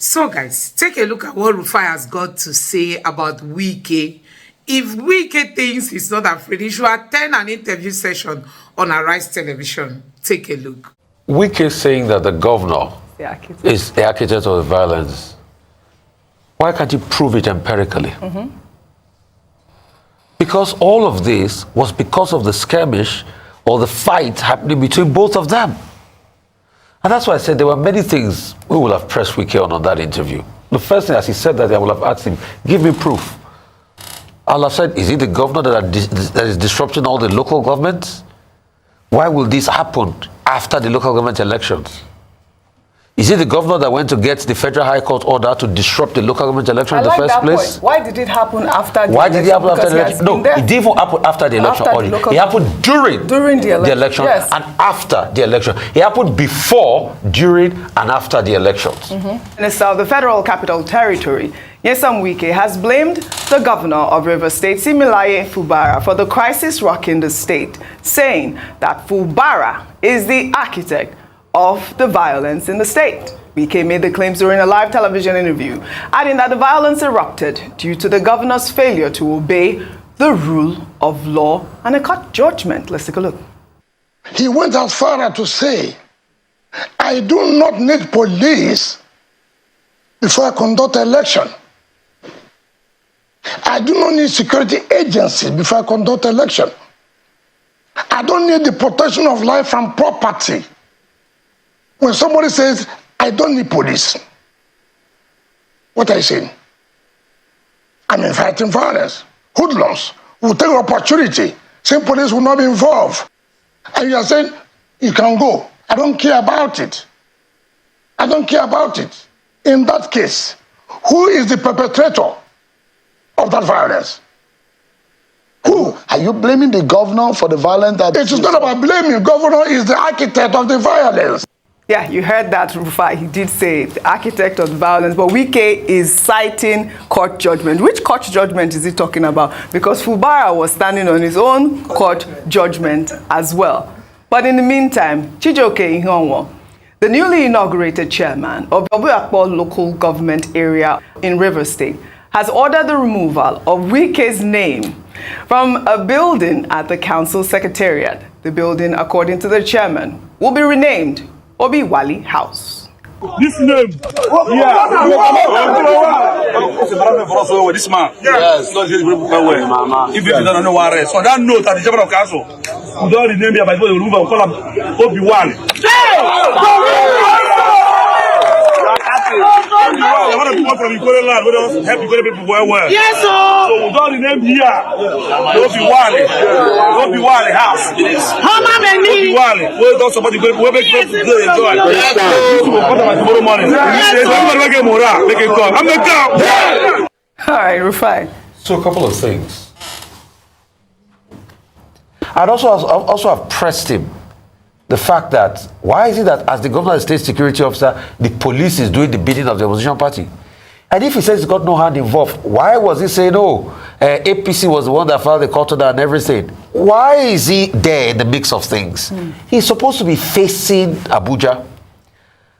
So guys, take a look at what Rufai has got to say about Wike. If Wike thinks he's not afraid, he should attend an interview session on Arise Television. Take a look. Wike is saying that the governor is the architect of the violence. Why can't you prove it empirically? Because all of this was because of the skirmish or the fight happening between both of them. And that's why I said there were many things we would have pressed Wike on that interview. The first thing, as he said that, I would have asked him, give me proof. I'll have said, is he the governor that is disrupting all the local governments? Why will this happen after the local government elections? Is he the governor that went to get the Federal High Court order to disrupt the local government election in the first place? Point. Why did it happen after the election? Why did it happen after the election? No, it didn't even happen after the election. It happened during the election yes. and after the election. It happened before, during, and after the elections. Minister of the Federal Capital Territory, Nyesom Wike, has blamed the governor of Rivers State, Similaye Fubara, for the crisis rocking the state, saying that Fubara is the architect of the violence in the state. Wike made the claims during a live television interview, adding that the violence erupted due to the governor's failure to obey the rule of law and a court judgment. Let's take a look. He went as far as to say, I do not need police before I conduct an election. I do not need security agencies before I conduct an election. I don't need the protection of life and property. When somebody says, I don't need police, what are you saying? I'm inviting violence. Hoodlums will take opportunity, saying police will not be involved. And you are saying, you can go. I don't care about it. I don't care about it. In that case, who is the perpetrator of that violence? Who? Are you blaming the governor for the violence that... It is not about blaming. Governor is the architect of the violence. Yeah, you heard that, Rufai. He did say the architect of the violence, but Wike is citing court judgment. Which court judgment is he talking about? Because Fubara was standing on his own court judgment as well. But in the meantime, Chijoke Ihonwo, the newly inaugurated chairman of the Obuakpo local government area in Rivers State, has ordered the removal of Wike's name from a building at the council secretariat. The building, according to the chairman, will be renamed Obi Wali House. This name, this man, yes, not just if you don't know what so that note at the chairman of council, we don't rename him by the remove and call him Obi Wali. I want to come from Electoral land. We don't help Electoral people well. Yes, sir. So we don't rename here. Obi Wali House. Obi Wali. We don't support the people. We make people enjoy. This will come tomorrow morning. Everybody make a morale. Make a call. I'm going to go. All right, Rufai. So a couple of things. I'd also have pressed him. The fact that, why is it that as the governor of the state security officer, the police is doing the bidding of the opposition party? And if he says he's got no hand involved, why was he saying, no, APC was the one that filed the court order and everything? Why is he there in the mix of things? He's supposed to be facing Abuja.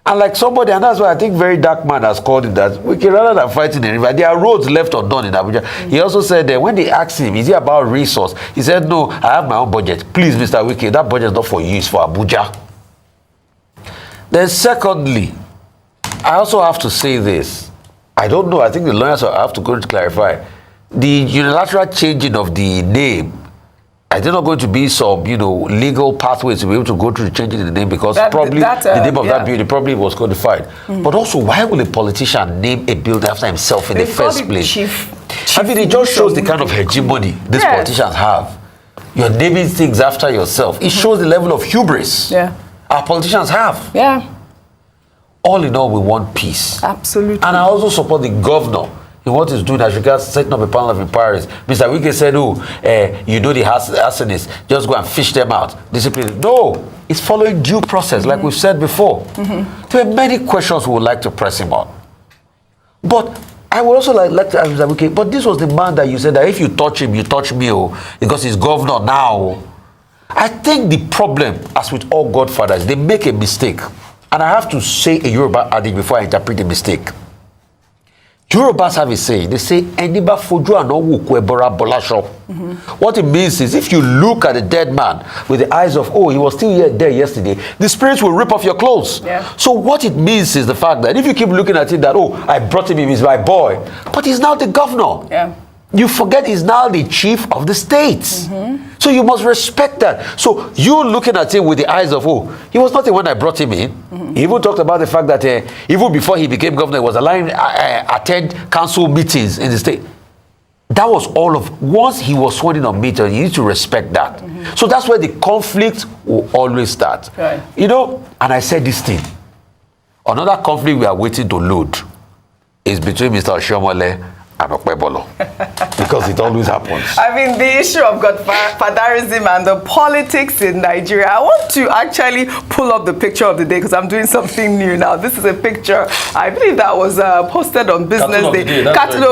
And like somebody, and that's why I think very dark man has called it that, we can rather than fighting the river, there are roads left undone in Abuja. He also said that when they asked him, is it about resource? He said, no, I have my own budget. Please, Mr. Wike, that budget is not for you, it's for Abuja. Then secondly, I also have to say this. I don't know, I think the lawyers have to go to clarify. The unilateral changing of the name, is there not going to be some, legal pathways to be able to go through changing the name? Because the name of that building probably was codified. But also, why will a politician name a building after himself in the first place? I mean, it just shows the kind of hegemony these politicians have. You're naming things after yourself. It shows the level of hubris our politicians have. All in all, we want peace. Absolutely. And I also support the governor in what he's doing as regards setting up a panel of inquiries. Mr. Wike said, you know the arsonists, just go and fish them out. Discipline. No, it's following due process, like we've said before. There are many questions we would like to press him on. But I would also like to ask Mr. Wike, but this was the man that you said that if you touch him, you touch me, because he's governor now. I think the problem, as with all godfathers, they make a mistake. And I have to say a Yoruba adage before I interpret a mistake. Yorubas have a saying. They say, "Eniba foju anowu kwebora bolasho." What it means is, if you look at a dead man with the eyes of, oh, he was still there yesterday, the spirits will rip off your clothes. Yeah. So what it means is the fact that if you keep looking at it that, oh, I brought him in, he's my boy, but he's now the governor. Yeah. You forget he's now the chief of the state. So you must respect that. So you looking at him with the eyes of, oh, he was not the one that brought him in. He even talked about the fact that even before he became governor, he was allowing attend council meetings in the state. That was all of, once he was sworn in on meter, you need to respect that. So that's where the conflict will always start. Right. You know, and I said this thing, another conflict we are waiting to load is between Mr. Oshomole and Okpebolo, because it always happens. I mean, the issue of godfatherism and the politics in Nigeria. I want to actually pull up the picture of the day because I'm doing something new now. This is a picture, I believe that was posted on Business Day. Cartoon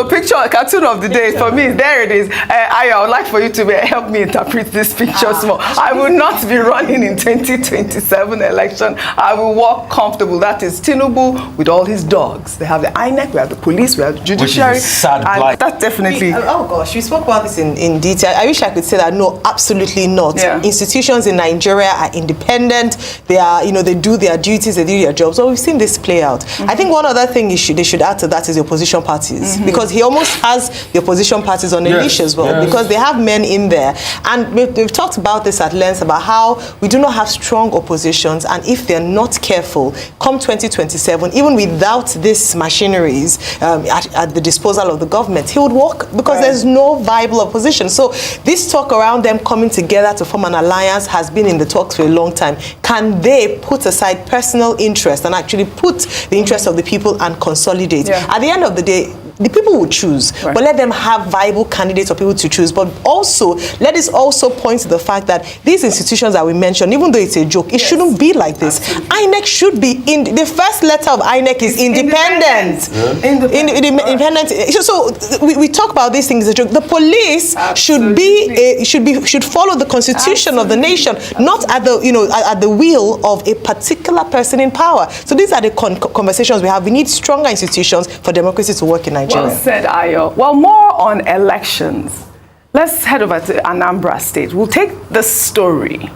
of the day. For me, there it is. I would like for you to help me interpret this picture small. I will not be running in 2027 election. I will walk comfortable. That is Tinubu with all his dogs. They have the INEC, we have the police, we have the judiciary. Which is sad. And that's definitely. Oh gosh, we spoke about this in detail. I wish I could say that no, absolutely not. Yeah. Institutions in Nigeria are independent. They are, they do their duties, they do their jobs. So we've seen this play out. I think one other thing they should add to that is the opposition parties, because he almost has the opposition parties on a leash as well, because they have men in there. And we've talked about this at length about how we do not have strong oppositions, and if they're not careful, come 2027, even without these machineries at the disposal of the government, he would walk, because there's no viable opposition. So this talk around them coming together to form an alliance has been in the talks for a long time. Can they put aside personal interest and actually put the interest of the people and consolidate? At the end of the day, the people will choose, but let them have viable candidates or people to choose. But also, let us also point to the fact that these institutions that we mentioned, even though it's a joke, it shouldn't be like this. INEC should be in. The first letter of INEC is independent. Independent. So we talk about these things as a joke. The police should follow the constitution of the nation, not at the at the will of a particular person in power. So these are the conversations we have. We need stronger institutions for democracy to work in Nigeria. Well said, Ayo. Well, more on elections. Let's head over to Anambra State. We'll take the story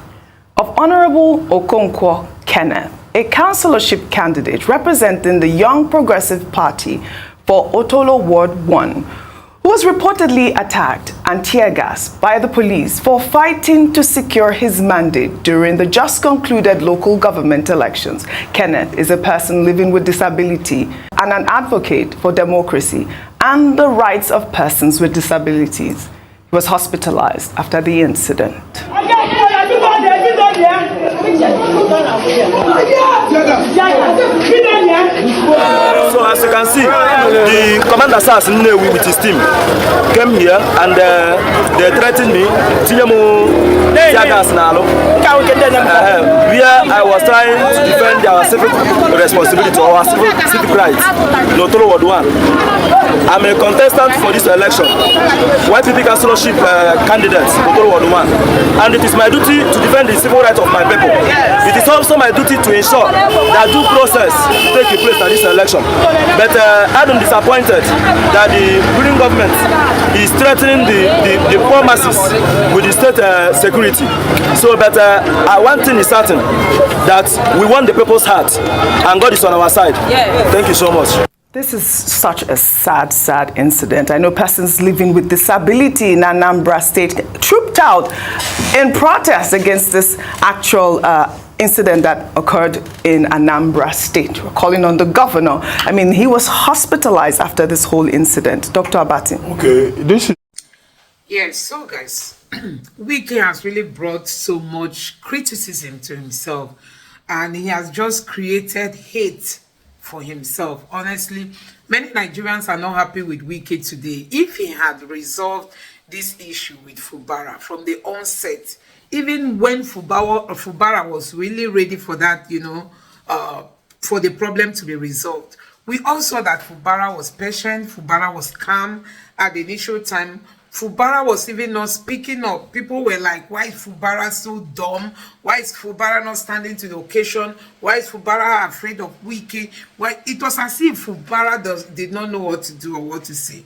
of Honorable Okonkwo Kenneth, a councillorship candidate representing the Young Progressive Party for Otolo Ward 1, who was reportedly attacked and tear-gassed by the police for fighting to secure his mandate during the just concluded local government elections. Kenneth is a person living with disability and an advocate for democracy and the rights of persons with disabilities. He was hospitalized after the incident. So as you can see, the commander SARS with his team came here and they threatened me. Where I was trying to defend our civic responsibility or our civic rights in Otolo Ward 1. I'm a contestant for this election, YPP councillorship candidate in Otolo Ward 1, and it is my duty to defend the civil rights of my people. It is also my duty to ensure that due process take place at this election. But I'm disappointed that the ruling government is threatening the poor masses with the state security. So, but one thing is certain, that we want the people's heart, and God is on our side. Thank you so much. This is such a sad, sad incident. I know persons living with disability in Anambra State trooped out in protest against this actual incident that occurred in Anambra State. We're calling on the governor. I mean, he was hospitalized after this whole incident. Dr. Abati. Okay, this is... Yes, so guys, Wike has really brought so much criticism to himself, and he has just created hate for himself. Honestly, many Nigerians are not happy with Wike today. If he had resolved this issue with Fubara from the onset, even when Fubara was really ready for that, for the problem to be resolved, we all saw that Fubara was patient, Fubara was calm at the initial time Fubara was even not speaking up. People were like, why is Fubara so dumb? Why is Fubara not standing to the occasion? Why is Fubara afraid of Wike? Why? It was as if Fubara did not know what to do or what to say.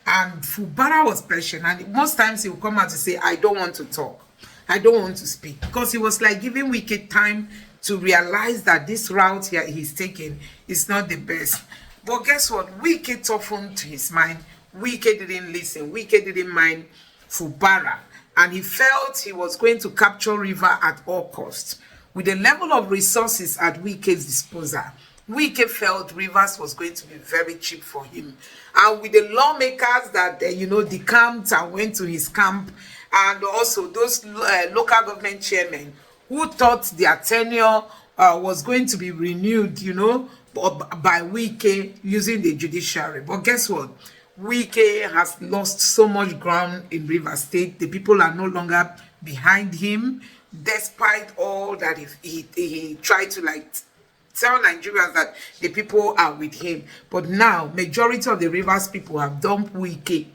And Fubara was patient. And most times he would come out to say, I don't want to talk. I don't want to speak. Because he was like giving Wike time to realize that this route here he's taking is not the best. But guess what? Wike toughened his mind. Wike didn't listen. Wike didn't mind Fubara. And he felt he was going to capture River at all costs. With the level of resources at Wike's disposal, Wike felt Rivers was going to be very cheap for him. And with the lawmakers that, decamped and went to his camp, and also those local government chairmen who thought their tenure was going to be renewed, by Wike using the judiciary. But guess what? Wike has lost so much ground in Rivers State. The people are no longer behind him, despite all that he tried to tell Nigerians that the people are with him. But now, majority of the Rivers people have dumped Wike,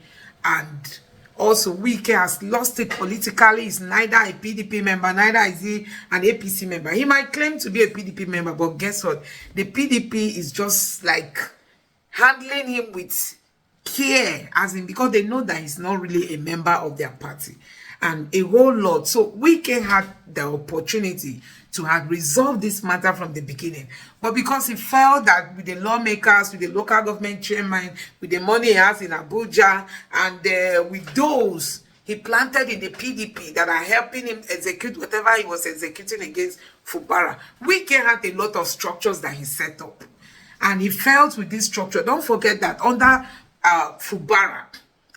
and also Wike has lost it politically. He's neither a PDP member, neither is he an APC member. He might claim to be a PDP member, but guess what? The PDP is just like handling him with care, as in because they know that he's not really a member of their party, and a whole lot. So Wike had the opportunity to have resolved this matter from the beginning, but because he felt that with the lawmakers, with the local government chairman, with the money he has in Abuja, and with those he planted in the PDP that are helping him execute whatever he was executing against Fubara, Wike had a lot of structures that he set up, and he felt with this structure. Don't forget that under Fubara,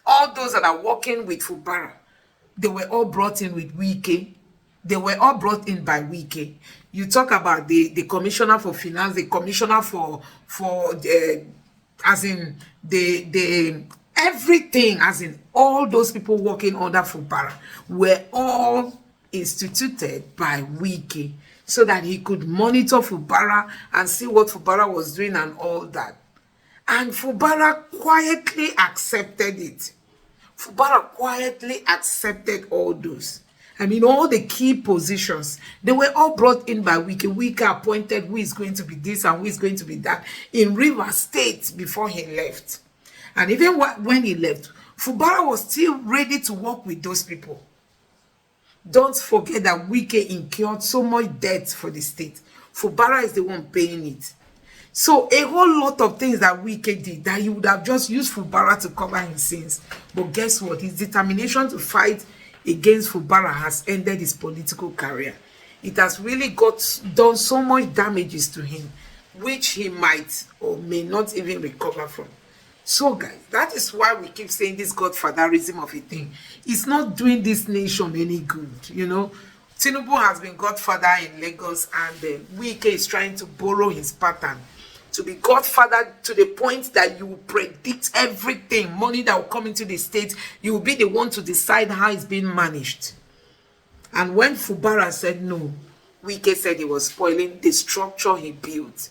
all those that are working with Fubara, they were all brought in with Wike. They were all brought in by Wike. You talk about the commissioner for finance, the commissioner for as in the everything, as in all those people working under Fubara were all instituted by Wike, so that he could monitor Fubara and see what Fubara was doing and all that. And Fubara quietly accepted it. Fubara quietly accepted all those. I mean, all the key positions, they were all brought in by Wike. Wike appointed who is going to be this and who is going to be that in Rivers State before he left. And even when he left, Fubara was still ready to work with those people. Don't forget that Wike incurred so much debt for the state. Fubara is the one paying it. So a whole lot of things that Wike did that he would have just used Fubara to cover his sins. But guess what? His determination to fight against Fubara has ended his political career. It has really done so much damages to him, which he might or may not even recover from. So guys, that is why we keep saying this godfatherism of a thing. It's not doing this nation any good, Tinubu has been godfather in Lagos, and Wike is trying to borrow his pattern to be godfather to the point that you will predict everything. Money that will come into the state, you will be the one to decide how it's being managed. And when Fubara said no, Wike said he was spoiling the structure he built.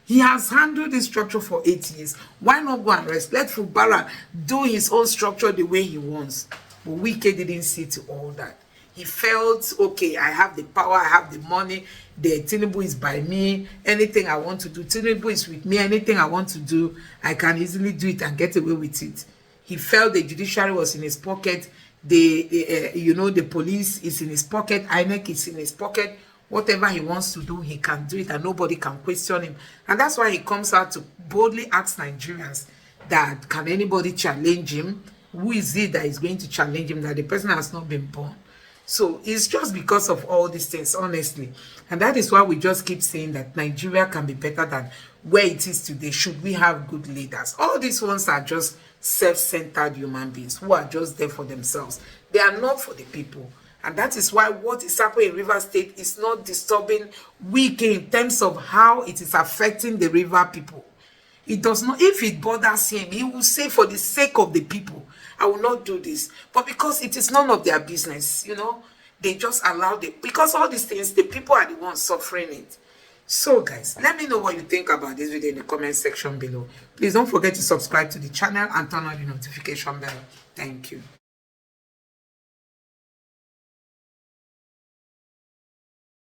He has handled the structure for 8 years. Why not go and rest? Let Fubara do his own structure the way he wants. But Wike didn't see to all that. He felt, okay, I have the power, I have the money, the Tinubu is by me, anything I want to do, Tinubu is with me, anything I want to do, I can easily do it and get away with it. He felt the judiciary was in his pocket, the police is in his pocket, INEC is in his pocket. Whatever he wants to do, he can do it, and nobody can question him. And that's why he comes out to boldly ask Nigerians that, can anybody challenge him? Who is it that is going to challenge him? That the person has not been born. So it's just because of all these things, honestly. And that is why we just keep saying that Nigeria can be better than where it is today, should we have good leaders. All these ones are just self-centered human beings who are just there for themselves. They are not for the people. And that is why what is happening in River State is not disturbing Wike in terms of how it is affecting the river people. It does not. If it bothers him, he will say, for the sake of the people, I will not do this. But because it is none of their business, they just allow it. Because all these things, the people are the ones suffering it. So guys, let me know what you think about this video in the comment section below. Please don't forget to subscribe to the channel and turn on the notification bell. Thank you.